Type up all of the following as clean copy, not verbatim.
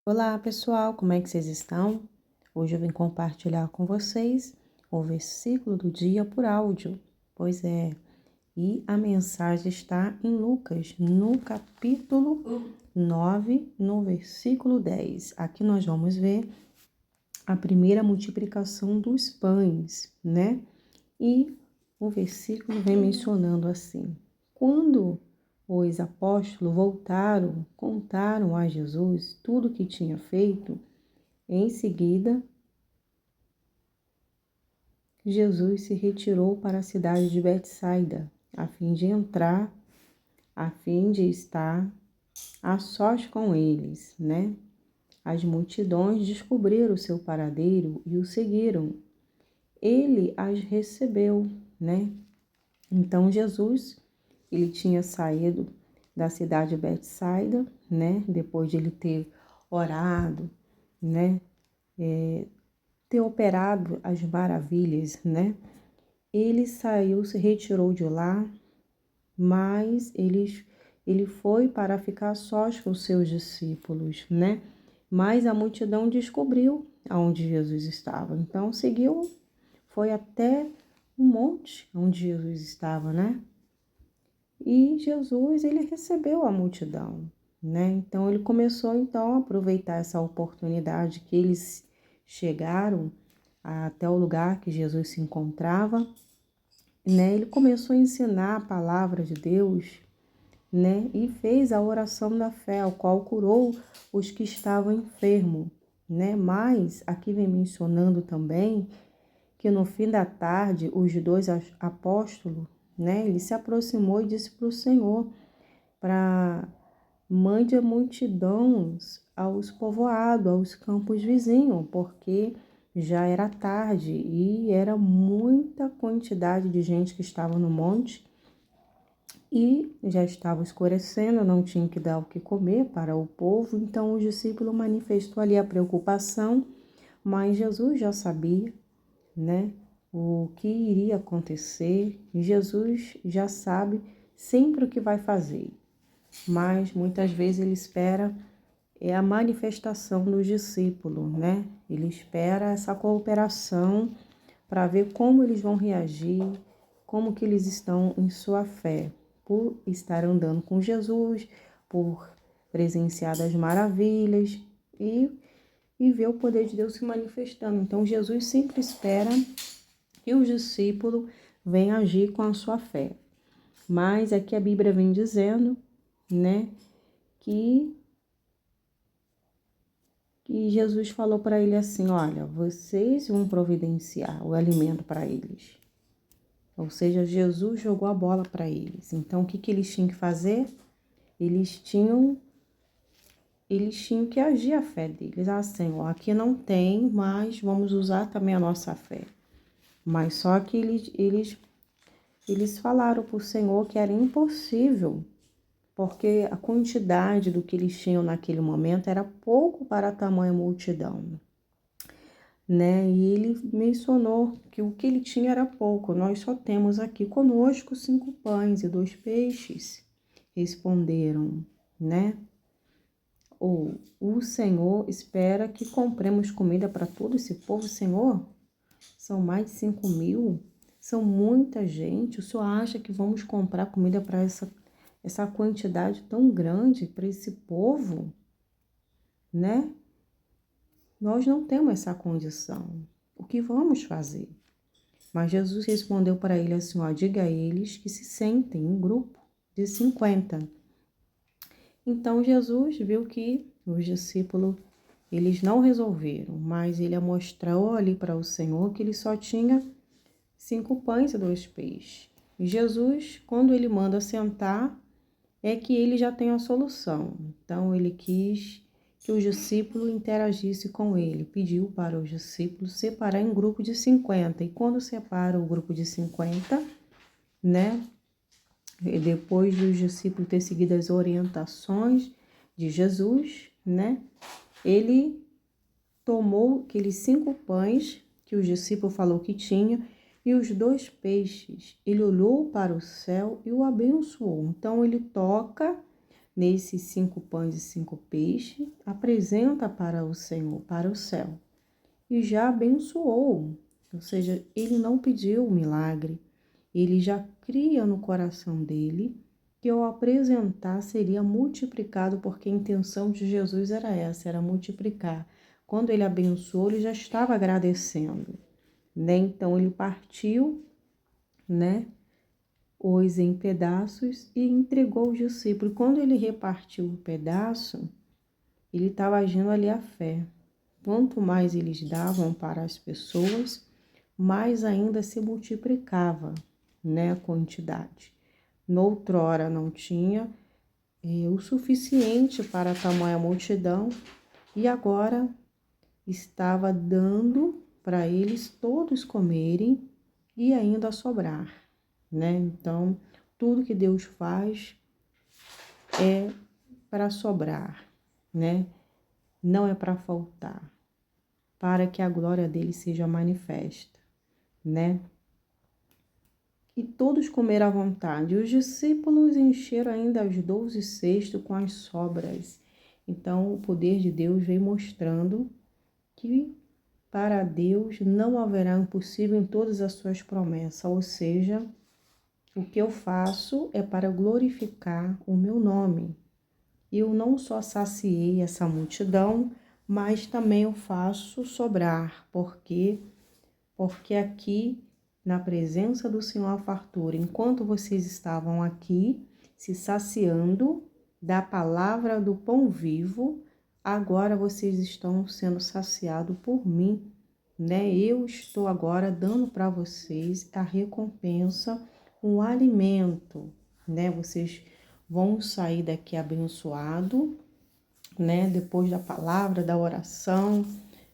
Olá pessoal, como é que vocês estão? Hoje eu vim compartilhar com vocês o versículo do dia por áudio. Pois é, e a mensagem está em Lucas, no capítulo 9, no versículo 10. Aqui nós vamos ver a primeira multiplicação dos pães, né? E o versículo vem mencionando assim: quando os apóstolos voltaram, contaram a Jesus tudo o que tinha feito. Em seguida, Jesus se retirou para a cidade de Betsaida, a fim de estar a sós com eles, né? As multidões descobriram o seu paradeiro e o seguiram. Ele as recebeu, né? Então Jesus, ele tinha saído da cidade de Betsaida, né? Depois de ele ter orado, né? Ter operado as maravilhas, né? Ele saiu, se retirou de lá, mas ele foi para ficar sós com os seus discípulos, né? Mas a multidão descobriu aonde Jesus estava. Então seguiu, foi até um monte onde Jesus estava, né? E Jesus, ele recebeu a multidão, né? Então ele começou então a aproveitar essa oportunidade que eles chegaram até o lugar que Jesus se encontrava, né? Ele começou a ensinar a palavra de Deus, né? E fez a oração da fé, ao qual curou os que estavam enfermos, né? Mas aqui vem mencionando também que no fim da tarde os dois apóstolos, né? Ele se aproximou e disse para o Senhor para mande a multidões aos povoados, aos campos vizinhos, porque já era tarde e era muita quantidade de gente que estava no monte e já estava escurecendo, não tinha que dar o que comer para o povo. Então o discípulo manifestou ali a preocupação, mas Jesus já sabia, né, o que iria acontecer. E Jesus já sabe sempre o que vai fazer, mas muitas vezes ele espera a manifestação do discípulo, né? Ele espera essa cooperação para ver como eles vão reagir, como que eles estão em sua fé, por estar andando com Jesus, por presenciar das maravilhas e ver o poder de Deus se manifestando. Então Jesus sempre espera que o discípulo venha agir com a sua fé. Mas aqui a Bíblia vem dizendo, né, que Jesus falou para ele assim: olha, vocês vão providenciar o alimento para eles. Ou seja, Jesus jogou a bola para eles. Então, o que eles tinham que fazer? Eles tinham que agir a fé deles. Ah, Senhor, aqui não tem, mas vamos usar também a nossa fé. Mas só que eles falaram para o Senhor que era impossível, porque a quantidade do que eles tinham naquele momento era pouco para a tamanha multidão, né? E ele mencionou que o que ele tinha era pouco. Nós só temos aqui conosco 5 pães e 2 peixes. Responderam, né? Ou o Senhor espera que compremos comida para todo esse povo, Senhor? São mais de 5.000, são muita gente. O Senhor acha que vamos comprar comida para essa quantidade tão grande para esse povo, né? Nós não temos essa condição. O que vamos fazer? Mas Jesus respondeu para ele assim: ó, diga a eles que se sentem em grupo de 50. Então Jesus viu que os discípulos, eles não resolveram, mas ele mostrou ali para o Senhor que ele só tinha 5 pães e 2 peixes. E Jesus, quando ele manda sentar, é que ele já tem a solução. Então ele quis que o discípulo interagisse com ele, pediu para os discípulos separar em grupo de 50. E quando separa o grupo de 50, né, e depois dos discípulos ter seguido as orientações de Jesus, né, ele tomou aqueles 5 pães que o discípulo falou que tinha e os 2 peixes. Ele olhou para o céu e o abençoou. Então ele toca nesses 5 pães e 5 peixes, apresenta para o Senhor, para o céu, e já abençoou. Ou seja, ele não pediu o milagre, ele já cria no coração dele que ao apresentar seria multiplicado, porque a intenção de Jesus era essa, era multiplicar. Quando ele abençoou, ele já estava agradecendo, né? Então ele partiu, né, os em pedaços e entregou aos discípulos. Quando ele repartiu o pedaço, ele estava agindo ali a fé. Quanto mais eles davam para as pessoas, mais ainda se multiplicava, né, a quantidade. Noutrora não tinha o suficiente para tamanha multidão, e agora estava dando para eles todos comerem e ainda sobrar, né? Então, tudo que Deus faz é para sobrar, né? Não é para faltar, para que a glória dele seja manifesta, né? E todos comeram à vontade. Os discípulos encheram ainda os 12 cestos com as sobras. Então, o poder de Deus vem mostrando que para Deus não haverá impossível em todas as suas promessas. Ou seja, o que eu faço é para glorificar o meu nome. Eu não só saciei essa multidão, mas também eu faço sobrar. Por quê? Porque aqui, na presença do Senhor a fartura, enquanto vocês estavam aqui se saciando da palavra do pão vivo, agora vocês estão sendo saciados por mim, né? Eu estou agora dando para vocês a recompensa, um alimento, né? Vocês vão sair daqui abençoado, né? Depois da palavra, da oração,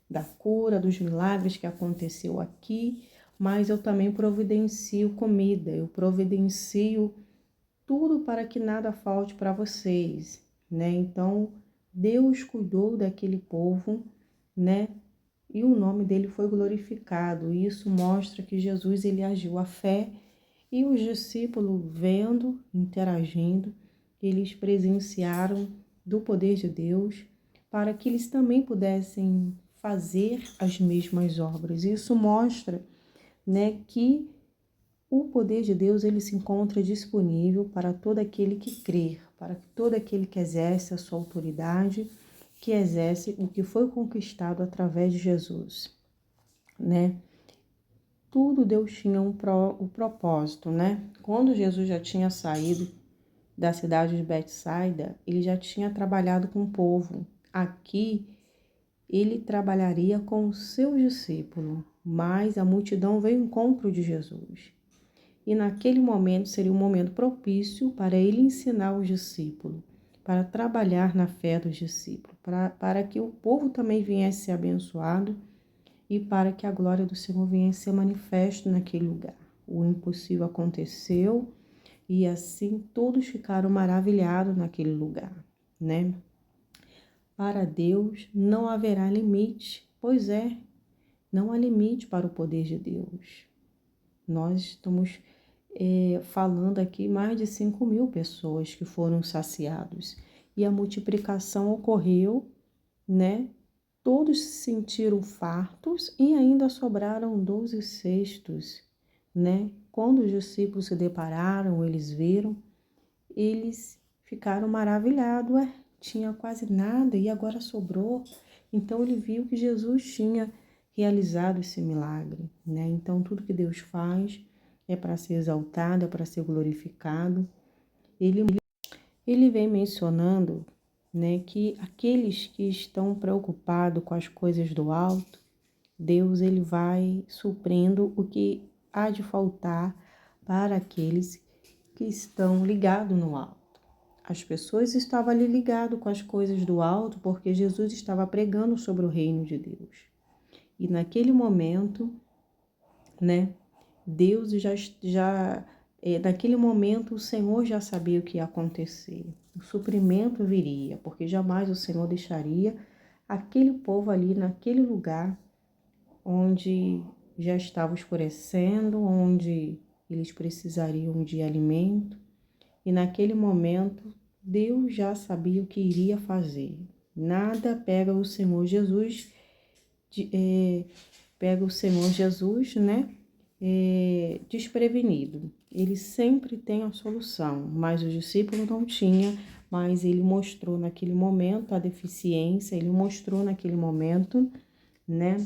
da cura, dos milagres que aconteceu aqui, mas eu também providencio comida, eu providencio tudo para que nada falte para vocês, né? Então, Deus cuidou daquele povo, né? E o nome dele foi glorificado. E isso mostra que Jesus ele agiu a fé, e os discípulos vendo, interagindo, eles presenciaram do poder de Deus para que eles também pudessem fazer as mesmas obras. Isso mostra, né, que o poder de Deus ele se encontra disponível para todo aquele que crer, para todo aquele que exerce a sua autoridade, que exerce o que foi conquistado através de Jesus, né? Tudo Deus tinha o propósito, né? Quando Jesus já tinha saído da cidade de Betsaida, ele já tinha trabalhado com o povo. Aqui, ele trabalharia com o seu discípulo, mas a multidão veio ao encontro de Jesus. E naquele momento seria um momento propício para ele ensinar os discípulos, para trabalhar na fé dos discípulos, para que o povo também viesse ser abençoado e para que a glória do Senhor viesse ser manifesta naquele lugar. O impossível aconteceu e assim todos ficaram maravilhados naquele lugar, né? Para Deus não haverá limite, pois é, não há limite para o poder de Deus. Nós estamos falando aqui mais de 5.000 pessoas que foram saciados e a multiplicação ocorreu, né? Todos se sentiram fartos e ainda sobraram 12 cestos, né? Quando os discípulos se depararam, eles viram, eles ficaram maravilhados. Ué, tinha quase nada e agora sobrou. Então ele viu que Jesus tinha realizado esse milagre, né? Então tudo que Deus faz é para ser exaltado, é para ser glorificado. Ele vem mencionando, né, que aqueles que estão preocupados com as coisas do alto, Deus ele vai suprindo o que há de faltar para aqueles que estão ligados no alto. As pessoas estavam ali ligadas com as coisas do alto porque Jesus estava pregando sobre o reino de Deus. E naquele momento, né, Deus naquele momento o Senhor já sabia o que ia acontecer. O suprimento viria, porque jamais o Senhor deixaria aquele povo ali naquele lugar onde já estava escurecendo, onde eles precisariam de alimento. E naquele momento Deus já sabia o que iria fazer. Nada pega o Senhor Jesus, né? Desprevenido. Ele sempre tem a solução, mas o discípulo não tinha, mas ele mostrou naquele momento a deficiência, ele mostrou naquele momento, né,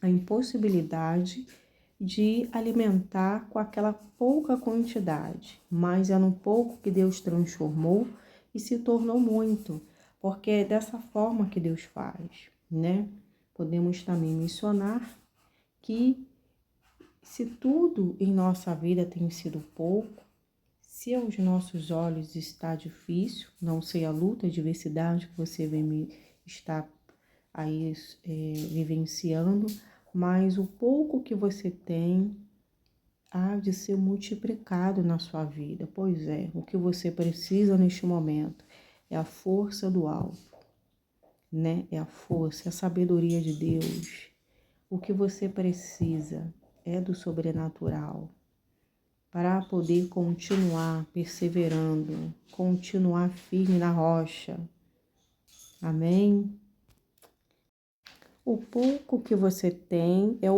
a impossibilidade de alimentar com aquela pouca quantidade, mas era um pouco que Deus transformou e se tornou muito, porque é dessa forma que Deus faz, né? Podemos também mencionar que se tudo em nossa vida tem sido pouco, se aos nossos olhos está difícil, não sei a luta, a adversidade que você está aí vivenciando, mas o pouco que você tem há de ser multiplicado na sua vida. Pois é, o que você precisa neste momento é a força do alto, né? É a força, é a sabedoria de Deus. O que você precisa é do sobrenatural para poder continuar perseverando, continuar firme na rocha. Amém? O pouco que você tem é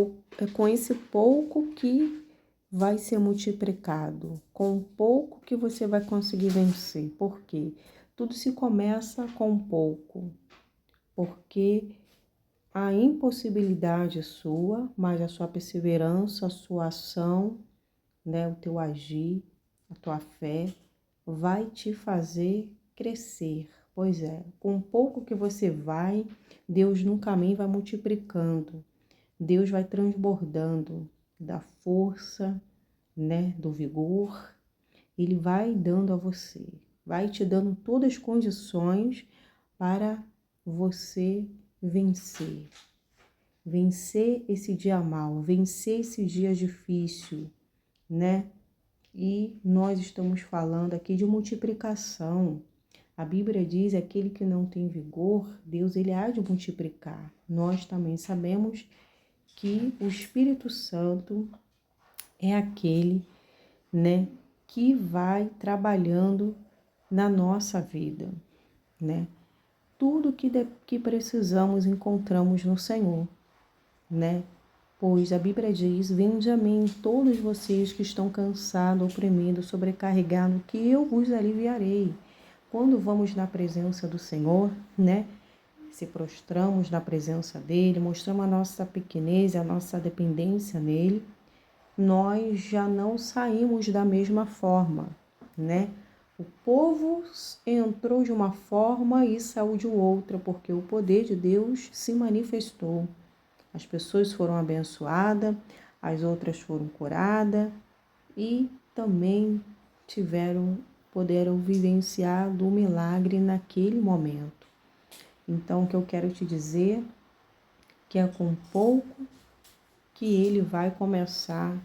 com esse pouco que vai ser multiplicado, com o pouco que você vai conseguir vencer. Por quê? Tudo se começa com pouco, porque a impossibilidade é sua, mas a sua perseverança, a sua ação, né, o teu agir, a tua fé, vai te fazer crescer. Pois é, com o pouco que você vai, Deus no caminho vai multiplicando. Deus vai transbordando da força, né, do vigor. Ele vai dando a você, vai te dando todas as condições para você vencer. Vencer esse dia mal, vencer esse dia difícil, né? E nós estamos falando aqui de multiplicação. A Bíblia diz: aquele que não tem vigor, Deus ele há de multiplicar. Nós também sabemos que o Espírito Santo é aquele, né, que vai trabalhando na nossa vida, né? Tudo que precisamos encontramos no Senhor, né? Pois a Bíblia diz: vinde a mim todos vocês que estão cansados, oprimidos, sobrecarregados, que eu vos aliviarei. Quando vamos na presença do Senhor, né? Se prostramos na presença dele, mostramos a nossa pequenez, a nossa dependência nele, nós já não saímos da mesma forma, né? O povo entrou de uma forma e saiu de outra, porque o poder de Deus se manifestou. As pessoas foram abençoadas, as outras foram curadas e também puderam vivenciar do milagre naquele momento. Então, o que eu quero te dizer que é com pouco que ele vai começar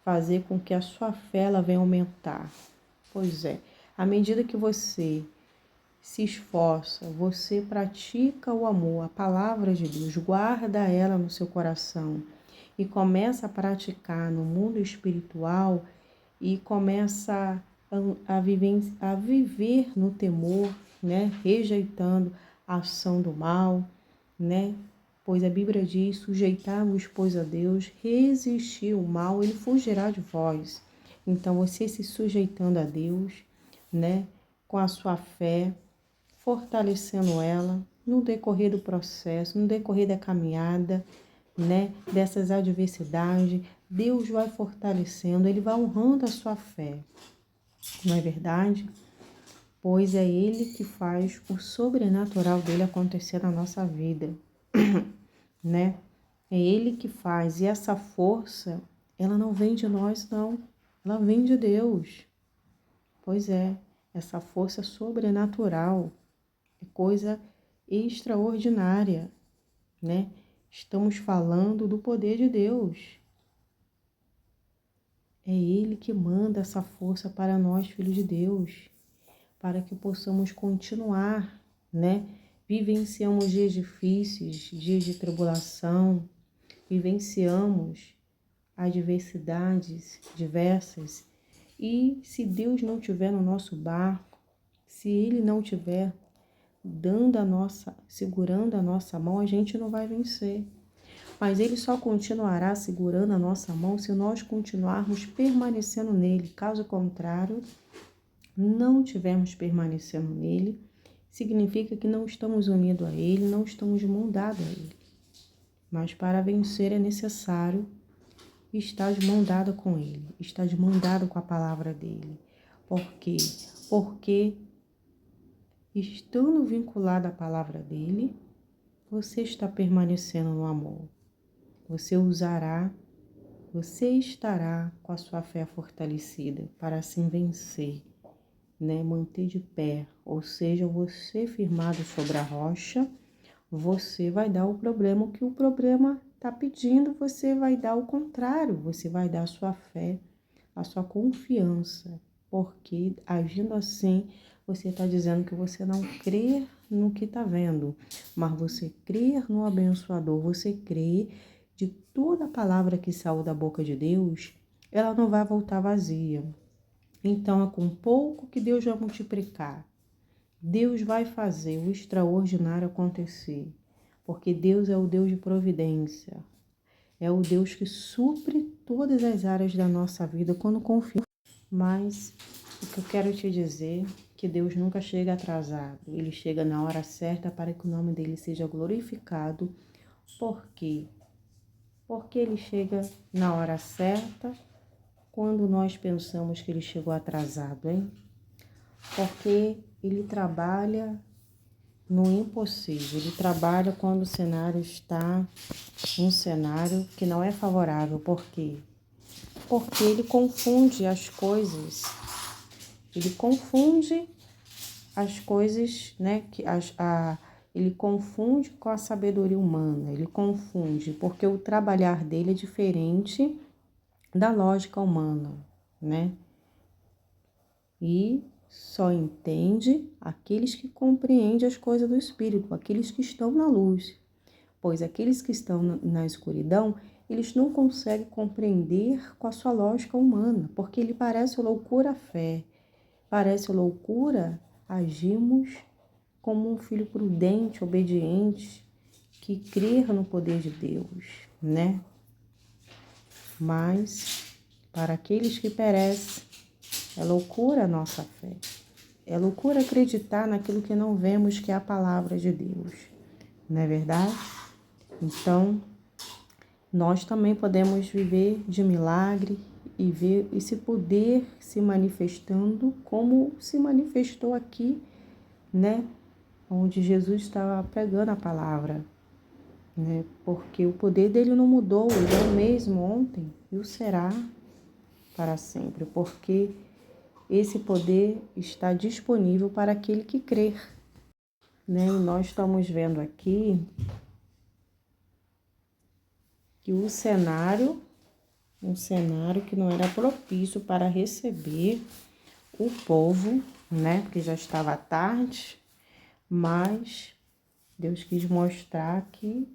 fazer com que a sua fé ela venha aumentar. Pois é, à medida que você se esforça, você pratica o amor, a palavra de Deus, guarda ela no seu coração e começa a praticar no mundo espiritual e começa a viver no temor, né? Rejeitando a ação do mal, né? Pois a Bíblia diz: sujeitar-vos, pois, a Deus, resistir o mal, ele fugirá de vós. Então, você se sujeitando a Deus, né? Com a sua fé, fortalecendo ela no decorrer do processo, no decorrer da caminhada, né? Dessas adversidades, Deus vai fortalecendo, ele vai honrando a sua fé. Não é verdade? Pois é ele que faz o sobrenatural dele acontecer na nossa vida, né? É ele que faz. E essa força, ela não vem de nós, não. Ela vem de Deus. Pois é, essa força sobrenatural é coisa extraordinária, né? Estamos falando do poder de Deus. É Ele que manda essa força para nós, filhos de Deus, para que possamos continuar, né? Vivenciamos dias difíceis, dias de tribulação, vivenciamos adversidades diversas E se Deus não estiver no nosso barco, se Ele não estiver segurando a nossa mão, a gente não vai vencer. Mas Ele só continuará segurando a nossa mão se nós continuarmos permanecendo nele. Caso contrário, não estivermos permanecendo nele, significa que não estamos unidos a Ele, não estamos de mão dada a Ele. Mas para vencer é necessário estar de mão dada com Ele, estar de mão dada com a palavra dEle. Por quê? Porque estando vinculado à palavra dEle, você está permanecendo no amor. Você estará com a sua fé fortalecida para assim vencer, né? Manter de pé, ou seja, você firmado sobre a rocha, você vai dar o problema que o problema está pedindo, você vai dar o contrário, você vai dar a sua fé, a sua confiança, porque agindo assim, você está dizendo que você não crê no que está vendo, mas você crê no abençoador, você crê de toda a palavra que saiu da boca de Deus, ela não vai voltar vazia. Então, é com pouco que Deus vai multiplicar. Deus vai fazer o extraordinário acontecer, porque Deus é o Deus de providência, é o Deus que supre todas as áreas da nossa vida quando confia. Mas o que eu quero te dizer é que Deus nunca chega atrasado, Ele chega na hora certa para que o nome dele seja glorificado. Por quê? Porque Ele chega na hora certa quando nós pensamos que Ele chegou atrasado, hein? Porque Ele trabalha no impossível, Ele trabalha quando o cenário está um cenário que não é favorável. Por quê? Porque Ele confunde as coisas, Ele confunde as coisas, né? Ele confunde com a sabedoria humana, Ele confunde, porque o trabalhar dele é diferente da lógica humana, né? E só entende aqueles que compreendem as coisas do Espírito, aqueles que estão na luz. Pois aqueles que estão na escuridão, eles não conseguem compreender com a sua lógica humana, porque lhe parece loucura a fé, parece loucura agirmos como um filho prudente, obediente, que crê no poder de Deus, né? Mas para aqueles que perecem, é loucura a nossa fé. É loucura acreditar naquilo que não vemos, que é a palavra de Deus. Não é verdade? Então, nós também podemos viver de milagre e ver esse poder se manifestando como se manifestou aqui, né? Onde Jesus estava pregando a palavra, né? Porque o poder dele não mudou, ele é o mesmo ontem e o será para sempre, porque esse poder está disponível para aquele que crer, né? E nós estamos vendo aqui que um cenário que não era propício para receber o povo, né? Porque já estava tarde, mas Deus quis mostrar que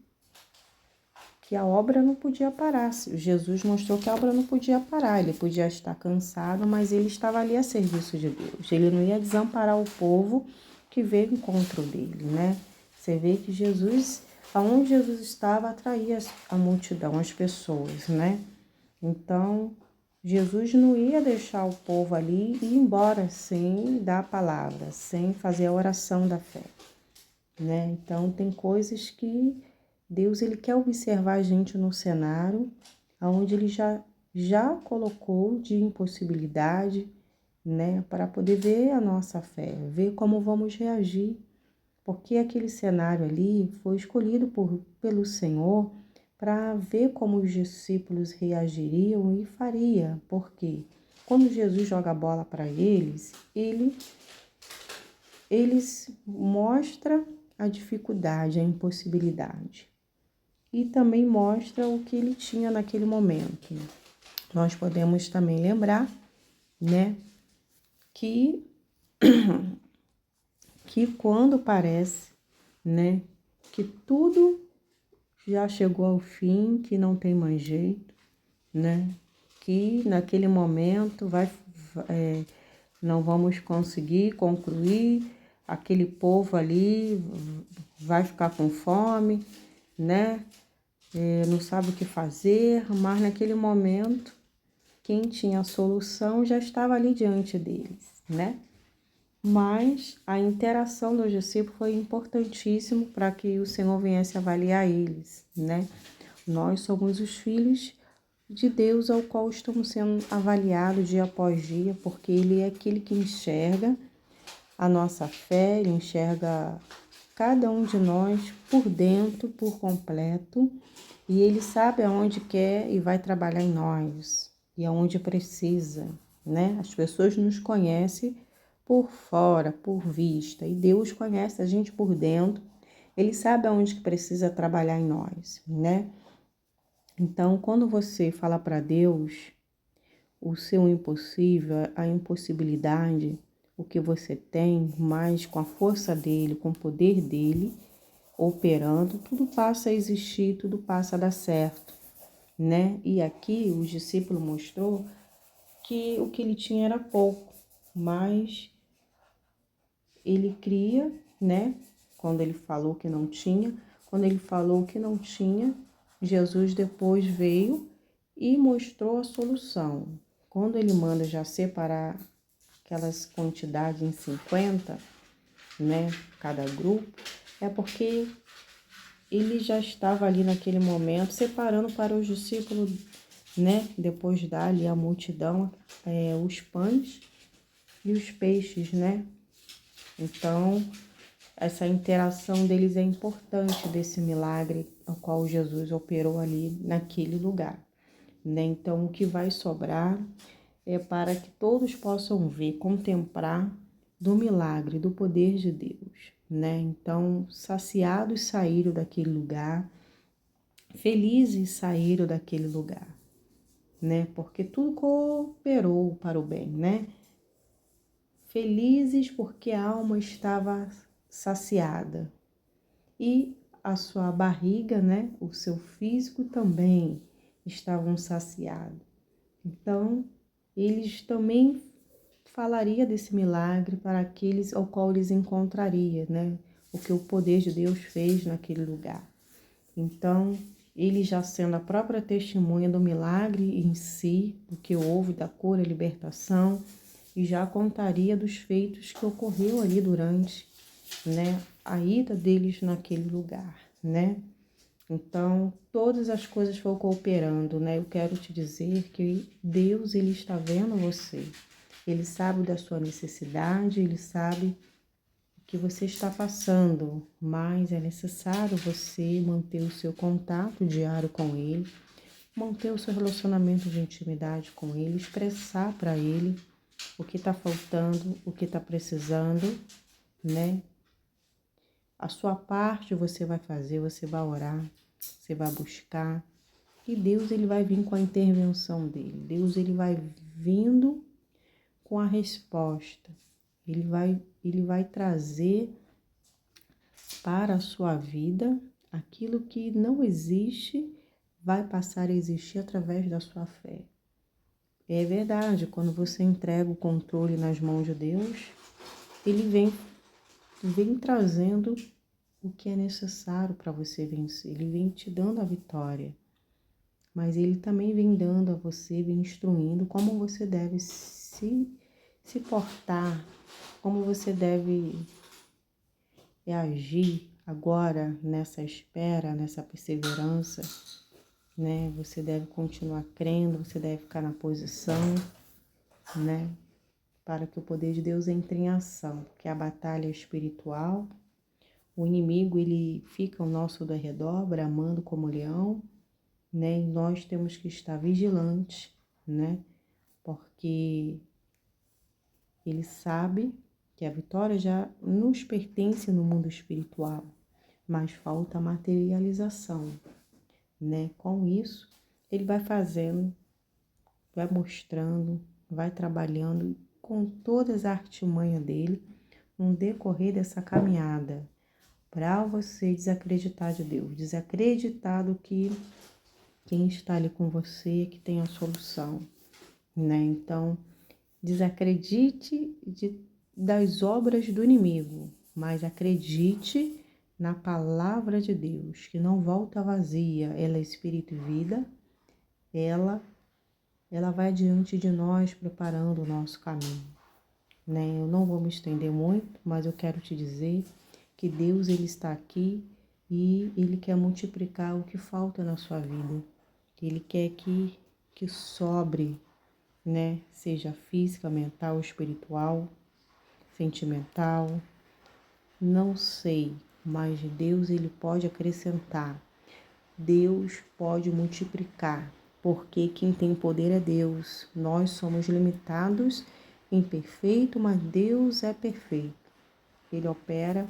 a obra não podia parar. Jesus mostrou que a obra não podia parar, ele podia estar cansado, mas ele estava ali a serviço de Deus. Ele não ia desamparar o povo que veio em encontro dele, né? Você vê que Jesus, aonde Jesus estava, atraía a multidão, as pessoas, né? Então, Jesus não ia deixar o povo ali e ir embora sem dar a palavra, sem fazer a oração da fé, né? Então, tem coisas que Deus ele quer observar a gente no cenário onde ele já colocou de impossibilidade, né? Para poder ver a nossa fé, ver como vamos reagir. Porque aquele cenário ali foi escolhido pelo Senhor para ver como os discípulos reagiriam e faria. Porque quando Jesus joga a bola para eles mostra a dificuldade, a impossibilidade. E também mostra o que ele tinha naquele momento. Nós podemos também lembrar, né, que quando parece, né, que tudo já chegou ao fim, que não tem mais jeito, né, que naquele momento não vamos conseguir concluir, aquele povo ali vai ficar com fome, né? Não sabe o que fazer, mas naquele momento, quem tinha a solução já estava ali diante deles, né? Mas a interação dos discípulos foi importantíssimo para que o Senhor viesse avaliar eles, né? Nós somos os filhos de Deus ao qual estamos sendo avaliados dia após dia, porque Ele é aquele que enxerga a nossa fé, Ele enxerga cada um de nós por dentro, por completo, e Ele sabe aonde quer e vai trabalhar em nós, e aonde precisa, né? As pessoas nos conhecem por fora, por vista, e Deus conhece a gente por dentro, Ele sabe aonde que precisa trabalhar em nós, né? Então, quando você fala para Deus o seu impossível, a impossibilidade, o que você tem, mas com a força dele, com o poder dele operando, tudo passa a existir, tudo passa a dar certo, né? E aqui o discípulo mostrou que o que ele tinha era pouco, mas ele cria, né? Quando ele falou que não tinha, quando ele falou que não tinha, Jesus depois veio e mostrou a solução. Quando ele manda já separar aquelas quantidades em 50, né, cada grupo, é porque ele já estava ali naquele momento separando para os discípulos, né, depois dali a multidão, os pães e os peixes, né? Então, essa interação deles é importante desse milagre ao qual Jesus operou ali naquele lugar, né? Então, o que vai sobrar é para que todos possam ver, contemplar do milagre, do poder de Deus, né? Então, saciados saíram daquele lugar, felizes saíram daquele lugar, né? Porque tudo cooperou para o bem, né? Felizes porque a alma estava saciada e a sua barriga, né? O seu físico também estavam saciados. Então, eles também falaria desse milagre para aqueles ao qual eles encontraria, né? O que o poder de Deus fez naquele lugar. Então, ele já sendo a própria testemunha do milagre em si, do que houve, da cura e libertação, e já contaria dos feitos que ocorreu ali durante, né, a ida deles naquele lugar, né? Então, todas as coisas foram cooperando, né? Eu quero te dizer que Deus, Ele está vendo você. Ele sabe da sua necessidade, Ele sabe o que você está passando, mas é necessário você manter o seu contato diário com Ele, manter o seu relacionamento de intimidade com Ele, expressar para Ele o que está faltando, o que está precisando, né? A sua parte você vai fazer, você vai orar, você vai buscar. E Deus, ele vai vir com a intervenção dele. Deus, ele vai vindo com a resposta. Ele vai trazer para a sua vida aquilo que não existe, vai passar a existir através da sua fé. É verdade, quando você entrega o controle nas mãos de Deus, ele vem trazendo o que é necessário para você vencer. Ele vem te dando a vitória, mas ele também vem dando a você, vem instruindo como você deve se portar, como você deve agir agora nessa espera, nessa perseverança, né? Você deve continuar crendo, você deve ficar na posição, né? Para que o poder de Deus entre em ação, porque a batalha é espiritual. O inimigo, ele fica ao nosso derredor, bramando como leão, né? E nós temos que estar vigilantes, né? Porque ele sabe que a vitória já nos pertence no mundo espiritual, mas falta a materialização, né? Com isso, ele vai fazendo, vai mostrando, vai trabalhando com todas as artimanhas dele no decorrer dessa caminhada, para você desacreditar de Deus, desacreditar do que quem está ali com você que tem a solução, né? Então, Desacredite das obras do inimigo, mas acredite na palavra de Deus, que não volta vazia. Ela é espírito e vida. Ela vai diante de nós, preparando o nosso caminho, né? Eu não vou me estender muito, mas eu quero te dizer que Deus, Ele está aqui e Ele quer multiplicar o que falta na sua vida. Ele quer que sobre, né? Seja física, mental, espiritual, sentimental. Não sei, mas Deus, Ele pode acrescentar. Deus pode multiplicar, porque quem tem poder é Deus. Nós somos limitados, imperfeito, mas Deus é perfeito. Ele opera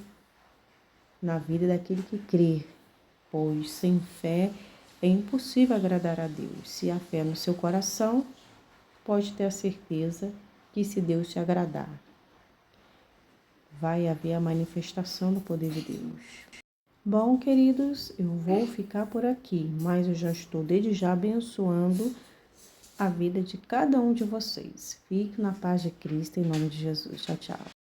na vida daquele que crê, pois sem fé é impossível agradar a Deus. Se há fé no seu coração, pode ter a certeza que se Deus te agradar, vai haver a manifestação do poder de Deus. Bom, queridos, eu vou ficar por aqui, mas eu já estou desde já abençoando a vida de cada um de vocês. Fique na paz de Cristo, em nome de Jesus. Tchau, tchau.